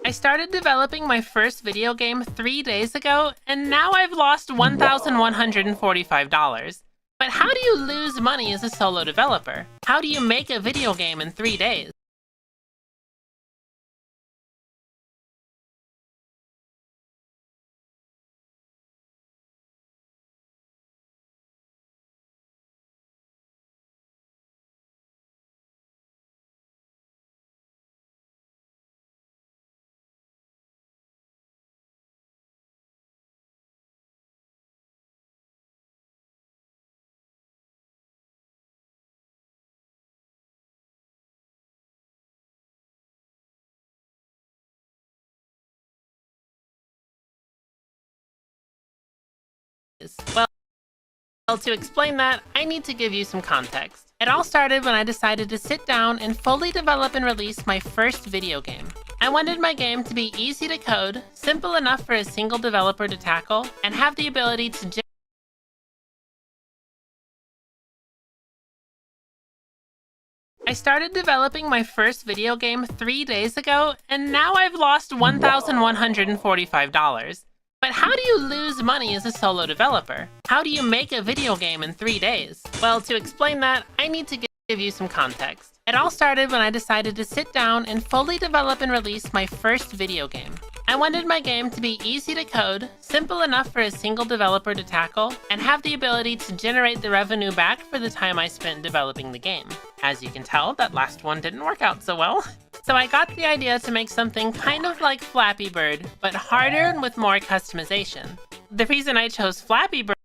I started developing my first video game 3 days ago, and now I've lost $1,145. But how do you lose money as a solo developer? How do you make a video game in 3 days? Well, to explain that, I need to give you some context. It all started when I decided to sit down and fully develop and release my first video game. I wanted my game to be easy to code, simple enough for a single developer to tackle, and have the ability to I started developing my first video game 3 days ago, and now I've lost $1,145. But how do you lose money as a solo developer? How do you make a video game in 3 days? Well, to explain that, I need to give you some context. It all started when I decided to sit down and fully develop and release my first video game. I wanted my game to be easy to code, simple enough for a single developer to tackle, and have the ability to generate the revenue back for the time I spent developing the game. As you can tell, that last one didn't work out so well. So I got the idea to make something kind of like Flappy Bird, but harder and with more customization. The reason I chose Flappy Bird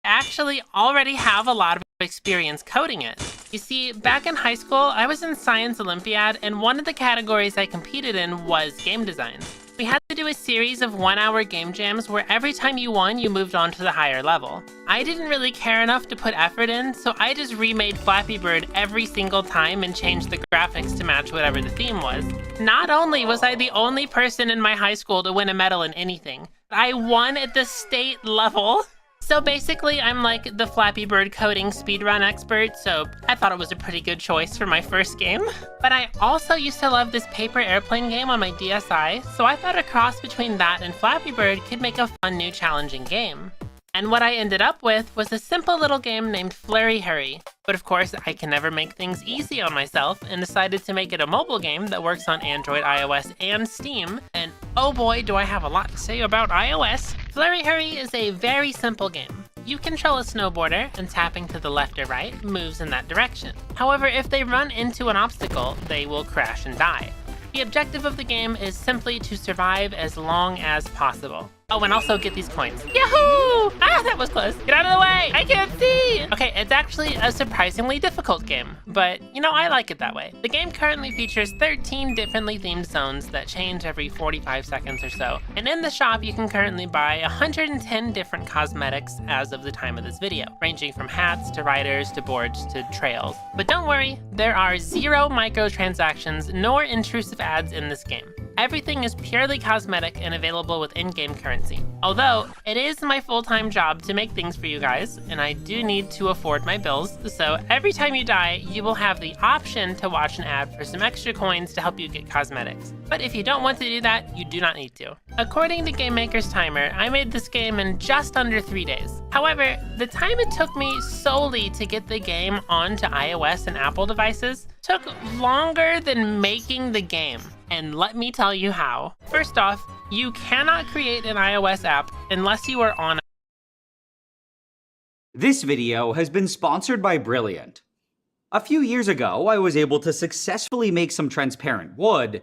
I actually already have a lot of experience coding it. You see, back in high school, I was in Science Olympiad, and one of the categories I competed in was game design. We had to do a series of 1-hour game jams where every time you won, you moved on to the higher level. I didn't really care enough to put effort in, so I just remade Flappy Bird every single time and changed the graphics to match whatever the theme was. Not only was I the only person in my high school to win a medal in anything, I won at the state level. So basically, I'm like the Flappy Bird coding speedrun expert, so I thought it was a pretty good choice for my first game. But I also used to love this paper airplane game on my DSi, so I thought a cross between that and Flappy Bird could make a fun new challenging game. And what I ended up with was a simple little game named Flurry Hurry. But of course, I can never make things easy on myself and decided to make it a mobile game that works on Android, iOS, and Steam. And oh boy, do I have a lot to say about iOS. Flurry Hurry is a very simple game. You control a snowboarder, and tapping to the left or right moves in that direction. However, if they run into an obstacle, they will crash and die. The objective of the game is simply to survive as long as possible. Oh, and also get these coins. Yahoo! Ah, that was close. Get out of the way! I can't see! Okay, it's actually a surprisingly difficult game, but you know, I like it that way. The game currently features 13 differently themed zones that change every 45 seconds or so. And in the shop, you can currently buy 110 different cosmetics as of the time of this video, ranging from hats to riders to boards to trails. But don't worry, there are 0 microtransactions nor intrusive ads in this game. Everything is purely cosmetic and available with in-game currency. Although, it is my full-time job to make things for you guys, and I do need to afford my bills, so every time you die, you will have the option to watch an ad for some extra coins to help you get cosmetics. But if you don't want to do that, you do not need to. According to Game Maker's timer, I made this game in just under 3 days. However, the time it took me solely to get the game onto iOS and Apple devices took longer than making the game. And let me tell you how. First off, you cannot create an iOS app unless you are on. This video has been sponsored by Brilliant. A few years ago, I was able to successfully make some transparent wood